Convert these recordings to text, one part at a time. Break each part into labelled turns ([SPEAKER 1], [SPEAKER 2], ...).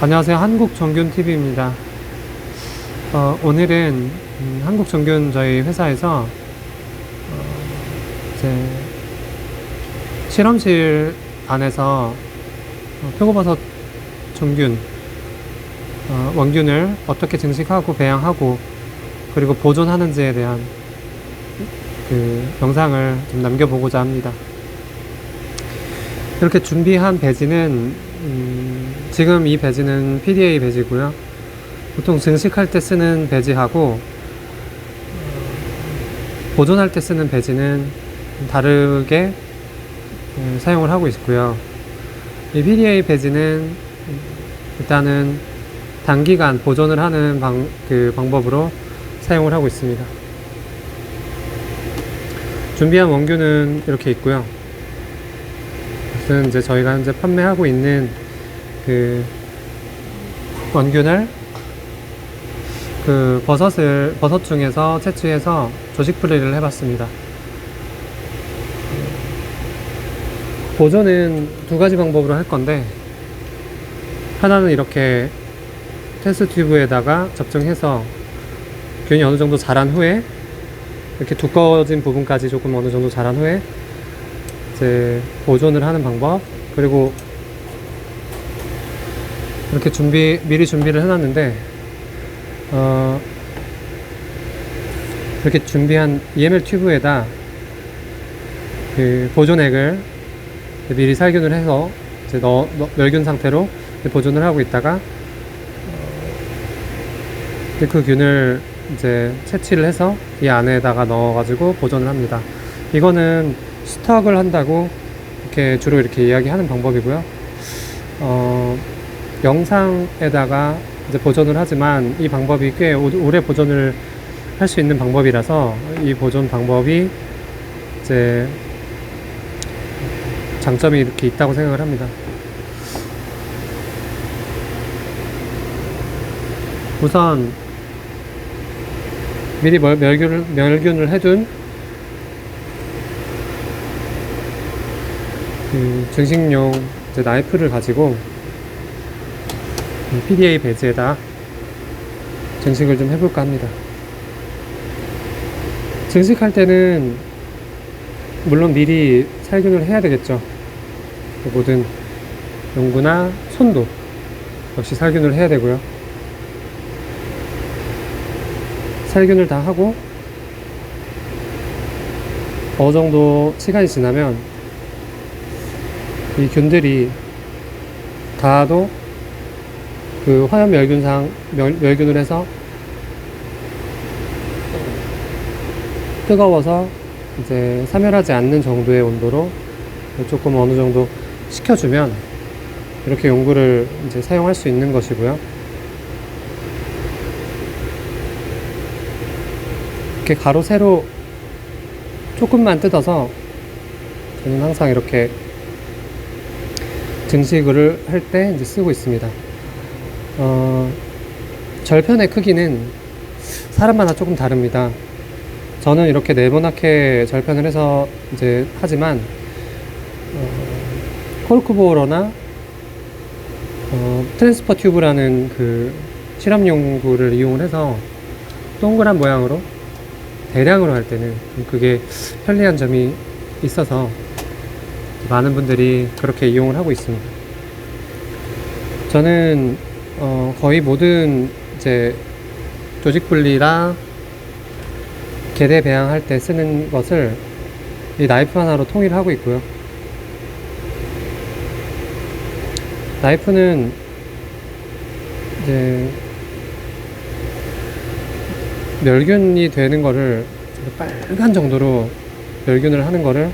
[SPEAKER 1] 안녕하세요. 한국정균TV입니다. 오늘은 한국정균 저희 회사에서 이제 실험실 안에서 표고버섯 종균, 원균을 어떻게 증식하고 배양하고 그리고 보존하는지에 대한 그 영상을 좀 남겨보고자 합니다. 이렇게 준비한 배지는 지금 이 배지는 PDA 배지고요. 보통 증식할 때 쓰는 배지하고 보존할 때 쓰는 배지는 다르게 사용을 하고 있고요. 이 PDA 배지는 일단은 단기간 보존을 하는 방법으로 사용을 하고 있습니다. 준비한 원균은 이렇게 있고요. 이제 저희가 현재 판매하고 있는 그 원균을 그 버섯 중에서 채취해서 조직 분리를 해봤습니다. 보존은 두 가지 방법으로 할 건데, 하나는 이렇게 테스트 튜브에다가 접종해서 균이 어느 정도 자란 후에 이렇게 두꺼워진 부분까지 조금 어느 정도 자란 후에 이제 보존을 하는 방법, 그리고 이렇게 미리 준비를 해놨는데, 이렇게 준비한 EML 튜브에다 그 보존액을 미리 살균을 해서 이제 멸균 상태로 보존을 하고 있다가, 그 균을 이제 채취를 해서 이 안에다가 넣어가지고 보존을 합니다. 이거는 스톡을 한다고 이렇게 주로 이렇게 이야기하는 방법이고요. 영상에다가 이제 보존을 하지만 이 방법이 꽤 오래 보존을 할 수 있는 방법이라서 이 보존 방법이 이제 장점이 이렇게 있다고 생각을 합니다. 우선 미리 멸균을 해둔 그 증식용 이제 나이프를 가지고 PDA 배지에다 증식을 좀 해볼까 합니다. 증식할 때는 물론 미리 살균을 해야 되겠죠. 모든 용구나 손도 역시 살균을 해야 되고요. 살균을 다 하고 어느 정도 시간이 지나면 이 균들이 다도 그 화염 멸균을 해서 뜨거워서 이제 사멸하지 않는 정도의 온도로 조금 어느 정도 식혀주면 이렇게 용구를 이제 사용할 수 있는 것이고요. 이렇게 가로 세로 조금만 뜯어서 저는 항상 이렇게 증식을 할 때 이제 쓰고 있습니다. 절편의 크기는 사람마다 조금 다릅니다. 저는 이렇게 네모나게 절편을 해서 이제 하지만 코르크보러나 트랜스퍼 튜브라는 그 실험 용구를 이용을 해서 동그란 모양으로 대량으로 할 때는 그게 편리한 점이 있어서 많은 분들이 그렇게 이용을 하고 있습니다. 저는 거의 모든 이제 조직 분리랑 계대 배양할 때 쓰는 것을 이 나이프 하나로 통일하고 있고요. 나이프는 이제 멸균이 되는 거를 빨간 정도로 멸균을 하는 거를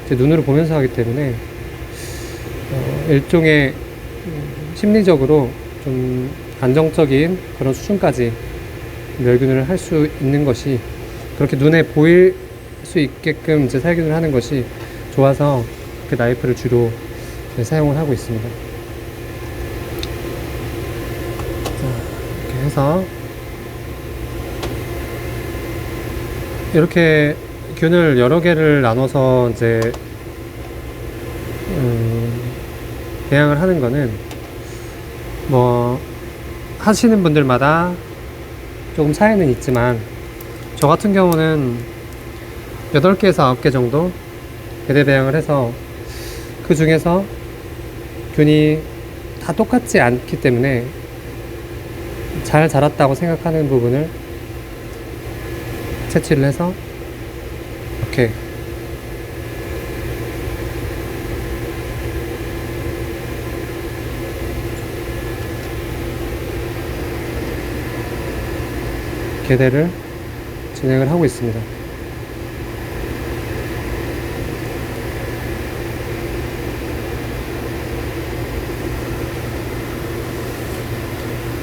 [SPEAKER 1] 제 눈으로 보면서 하기 때문에 일종의 심리적으로 좀 안정적인 그런 수준까지 멸균을 할 수 있는 것이, 그렇게 눈에 보일 수 있게끔 이제 살균을 하는 것이 좋아서 그 나이프를 주로 사용을 하고 있습니다. 자, 이렇게 해서 이렇게 균을 여러 개를 나눠서 이제 배양을 하는 거는 뭐 하시는 분들마다 조금 차이는 있지만 저 같은 경우는 8개에서 9개 정도 개대 배양을 해서 그 중에서 균이 다 똑같지 않기 때문에 잘 자랐다고 생각하는 부분을 채취를 해서 이렇게 개대를 진행을 하고 있습니다.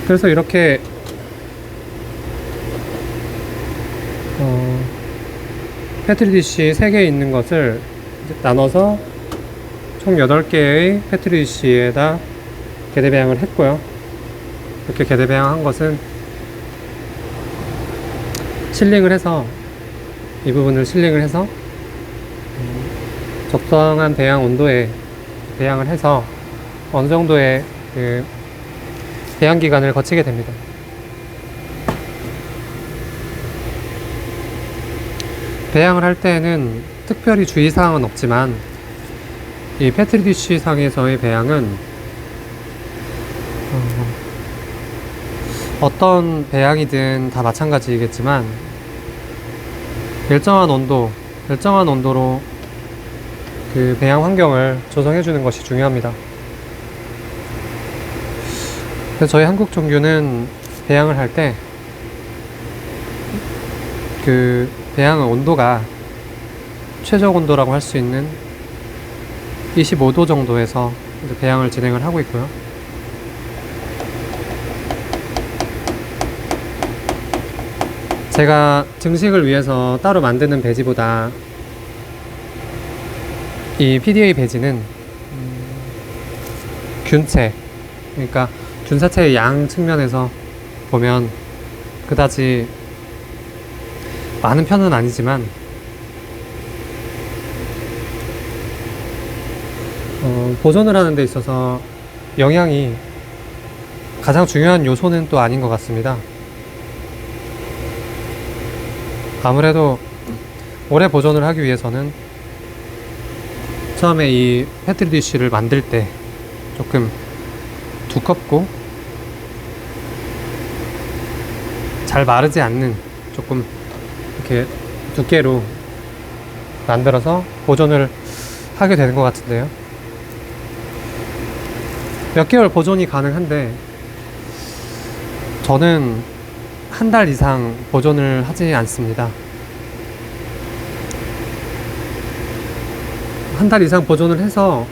[SPEAKER 1] 그래서 이렇게 패트리 디쉬 3개 있는 것을 나눠서 총 8개의 패트리 디쉬에다 개대 배양을 했고요. 이렇게 개대 배양한 것은 실링을 해서 이 부분을 실링을 해서 적당한 배양 온도에 배양을 해서 어느 정도의 그 배양 기간을 거치게 됩니다. 배양을 할 때에는 특별히 주의사항은 없지만 이 패트리 디쉬 상에서의 배양은 어떤 배양이든 다 마찬가지겠지만 일정한 온도로 그 배양 환경을 조성해 주는 것이 중요합니다. 그래서 저희 한국 종규는 배양을 할 때 그 배양의 온도가 최적 온도라고 할 수 있는 25도 정도에서 배양을 진행을 하고 있고요. 제가 증식을 위해서 따로 만드는 배지보다 이 PDA 배지는 균체, 그러니까 균사체의 양 측면에서 보면 그다지 많은 편은 아니지만 보존을 하는 데 있어서 영양이 가장 중요한 요소는 또 아닌 것 같습니다. 아무래도 오래 보존을 하기 위해서는 처음에 이 패트리 디쉬를 만들 때 조금 두껍고 잘 마르지 않는 조금 이렇게 두께로 만들어서 보존을 하게 되는 것 같은데요. 몇 개월 보존이 가능한데 저는 한 달 이상 보존을 하지 않습니다. 한 달 이상 보존을 해서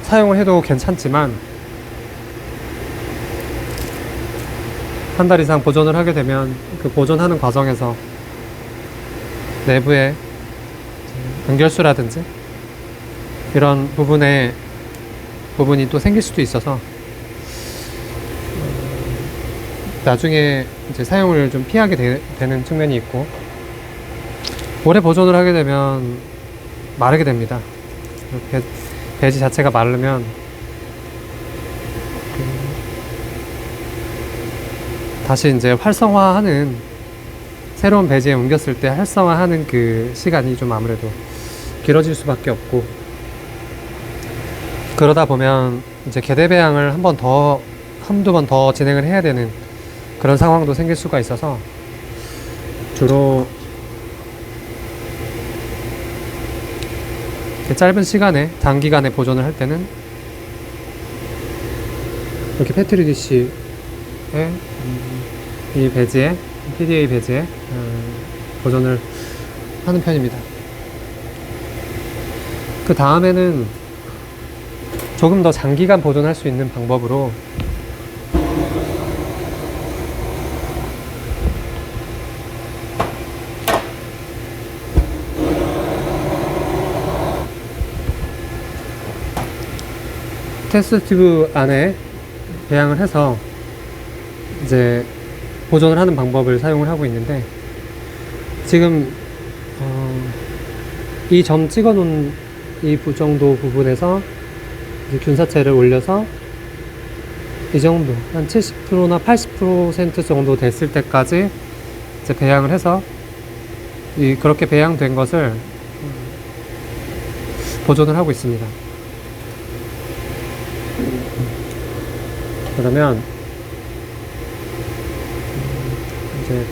[SPEAKER 1] 사용을 해도 괜찮지만 한 달 이상 보존을 하게 되면 그 보존하는 과정에서 내부에 연결수라든지 이런 부분이 또 생길 수도 있어서 나중에 이제 사용을 좀 피하게 되는 측면이 있고, 오래 보존을 하게 되면 마르게 됩니다. 배지 자체가 마르면 다시 이제 활성화하는, 새로운 배지에 옮겼을 때 활성화하는 그 시간이 좀 아무래도 길어질 수밖에 없고, 그러다 보면 이제 개대 배양을 한두 번 더 진행을 해야 되는 그런 상황도 생길 수가 있어서, 주로 짧은 시간에, 단기간에 보존을 할 때는 이렇게 패트리 디쉬에 이 배지에, PDA 배지에 보존을 하는 편입니다. 그 다음에는 조금 더 장기간 보존할 수 있는 방법으로 테스트 튜브 안에 배양을 해서 이제 보존을 하는 방법을 사용을 하고 있는데, 지금 이 점 찍어 놓은 이 정도 부분에서 이제 균사체를 올려서 이 정도 한 70%나 80% 정도 됐을 때까지 이제 배양을 해서 그렇게 배양된 것을 보존을 하고 있습니다. 그러면 이제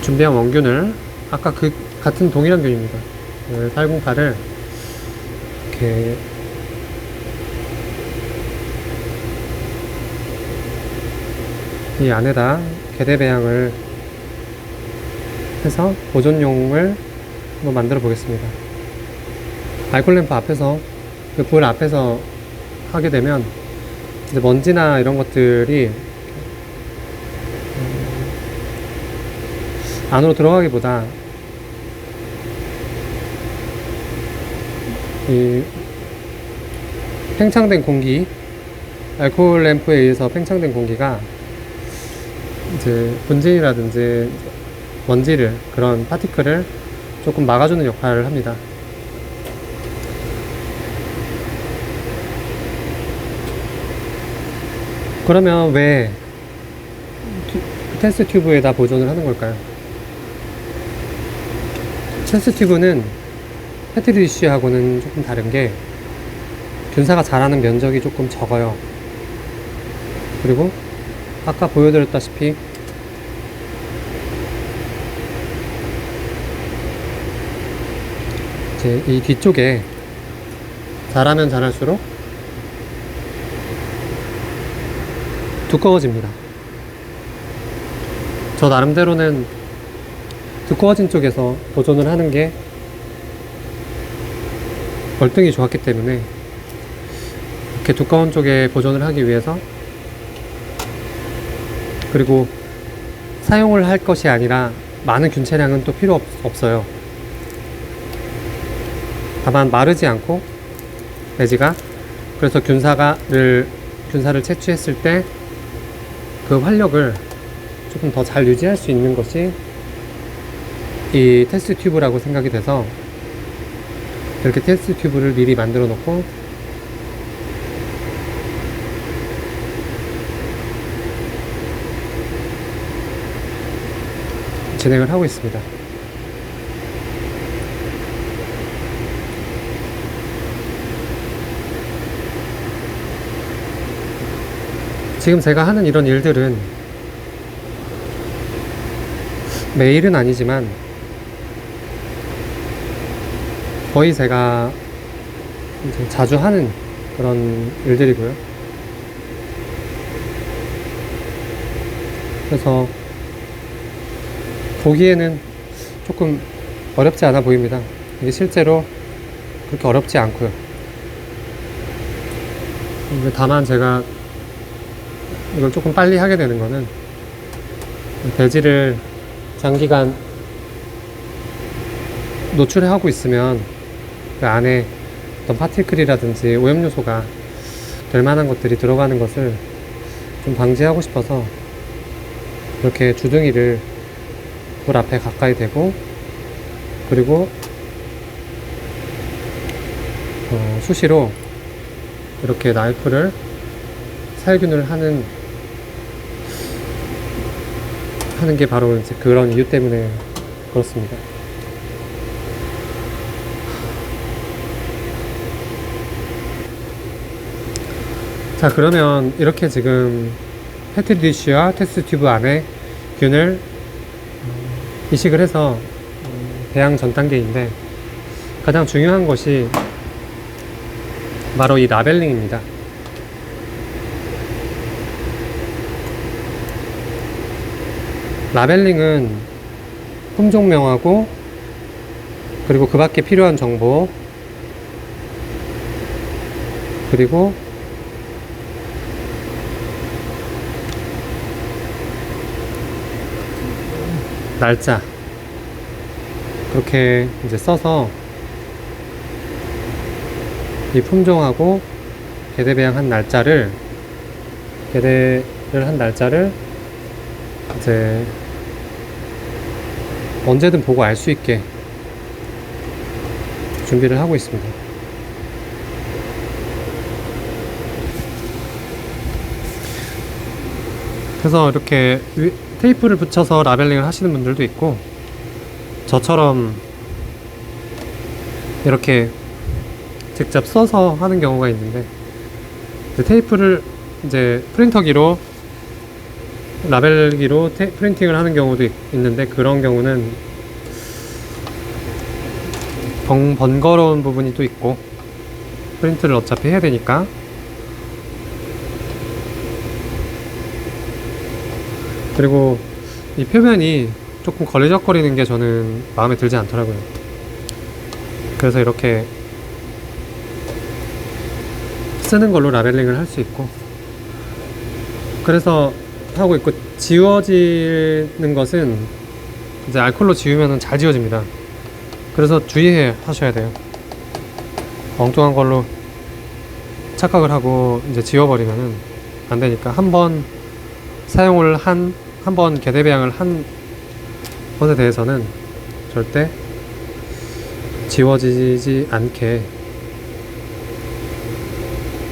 [SPEAKER 1] 준비한 원균을 아까 그 같은 동일한 균입니다. 808을 이렇게 이 안에다 개대 배양을 해서 보존용을 한번 만들어 보겠습니다. 알콜 램프 앞에서 그 불 앞에서 하게 되면 이제 먼지나 이런 것들이 안으로 들어가기보다 이 팽창된 공기, 알코올 램프에 의해서 팽창된 공기가 이제 분진이라든지 먼지를, 그런 파티클을 조금 막아주는 역할을 합니다. 그러면 왜 테스트 튜브에다 보존을 하는 걸까요? 테스트 튜브는 패트리 디쉬하고는 조금 다른 게 균사가 자라는 면적이 조금 적어요. 그리고 아까 보여드렸다시피 이제 이 뒤쪽에 자라면 자랄수록 두꺼워집니다. 저 나름대로는 두꺼워진 쪽에서 보존을 하는 게 월등히 좋았기 때문에 이렇게 두꺼운 쪽에 보존을 하기 위해서, 그리고 사용을 할 것이 아니라 많은 균체량은 또 필요 없어요. 다만 마르지 않고 내지가, 그래서 균사를 채취했을 때 그 활력을 조금 더 잘 유지할 수 있는 것이 이 테스트 튜브라고 생각이 돼서 이렇게 테스트 튜브를 미리 만들어 놓고 진행을 하고 있습니다. 지금 제가 하는 이런 일들은 매일은 아니지만 거의 제가 이제 자주 하는 그런 일들이고요. 그래서 보기에는 조금 어렵지 않아 보입니다. 이게 실제로 그렇게 어렵지 않고요. 다만 제가 이걸 조금 빨리 하게 되는 거는 배지를 장기간 노출하고 있으면 그 안에 어떤 파티클이라든지 오염요소가 될 만한 것들이 들어가는 것을 좀 방지하고 싶어서 이렇게 주둥이를 불 앞에 가까이 대고, 그리고 수시로 이렇게 나이프를 살균을 하는 게 바로 이제 그런 이유 때문에 그렇습니다. 자, 그러면 이렇게 지금 패트리 디쉬와 테스트 튜브 안에 균을 이식을 해서 배양 전 단계인데, 가장 중요한 것이 바로 이 라벨링입니다. 라벨링은 품종명하고, 그리고 그 밖에 필요한 정보, 그리고 날짜, 그렇게 이제 써서 이 품종하고 개대를 한 날짜를 이제 언제든 보고 알 수 있게 준비를 하고 있습니다. 그래서 이렇게 테이프를 붙여서 라벨링을 하시는 분들도 있고, 저처럼 이렇게 직접 써서 하는 경우가 있는데, 이제 테이프를 이제 프린터기로 라벨기로 프린팅을 하는 경우도 있는데, 그런 경우는 번거로운 부분이 또 있고, 프린트를 어차피 해야 되니까. 그리고 이 표면이 조금 걸리적거리는 게 저는 마음에 들지 않더라고요. 그래서 이렇게 쓰는 걸로 라벨링을 할 수 있고, 그래서 하고 있고, 지워지는 것은 이제 알콜로 지우면 잘 지워집니다. 그래서 주의해 하셔야 돼요. 엉뚱한 걸로 착각을 하고 이제 지워버리면은 안 되니까, 한번 사용을 한 번 개대배양을 한 것에 대해서는 절대 지워지지 않게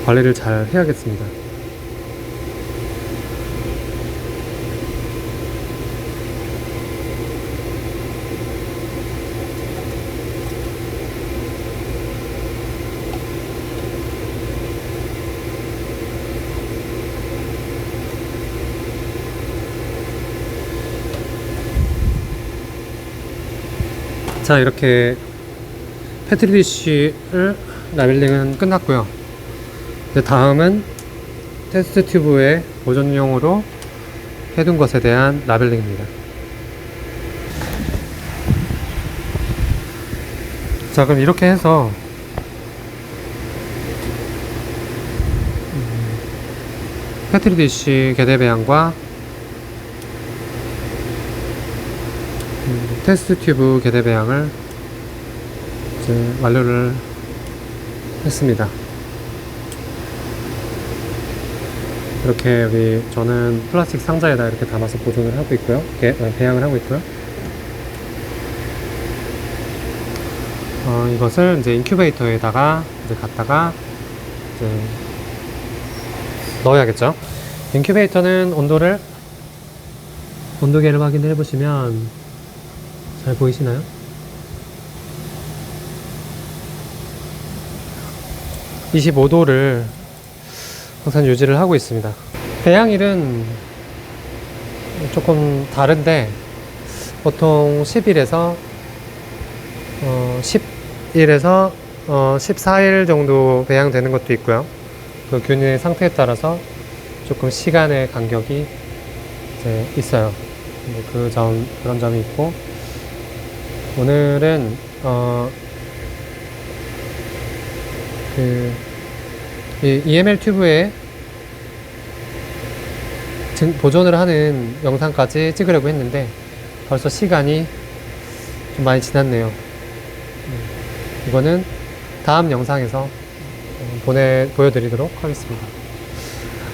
[SPEAKER 1] 관리를 잘 해야겠습니다. 자, 이렇게 패트리디쉬를 라벨링은 끝났고요. 이제 다음은 테스트 튜브의 보존용으로 해둔 것에 대한 라벨링입니다. 자, 그럼 이렇게 해서 패트리디쉬 개대배양과 테스트 튜브 개대배양을 이제 완료를 했습니다. 이렇게 저는 플라스틱 상자에다 이렇게 담아서 보존을 하고 있고요. 배양을 하고 있고요. 이것을 이제 인큐베이터에다가 이제 갖다가 이제 넣어야겠죠. 인큐베이터는 온도계를 확인해 보시면 잘 보이시나요? 25도를 항상 유지를 하고 있습니다. 배양일은 조금 다른데, 보통 10일에서 10일에서 14일 정도 배양되는 것도 있고요. 그 균의 상태에 따라서 조금 시간의 간격이 이제 있어요. 그런 점이 있고, 오늘은 이 EML 튜브에 보존을 하는 영상까지 찍으려고 했는데 벌써 시간이 좀 많이 지났네요. 이거는 다음 영상에서 보여드리도록 하겠습니다.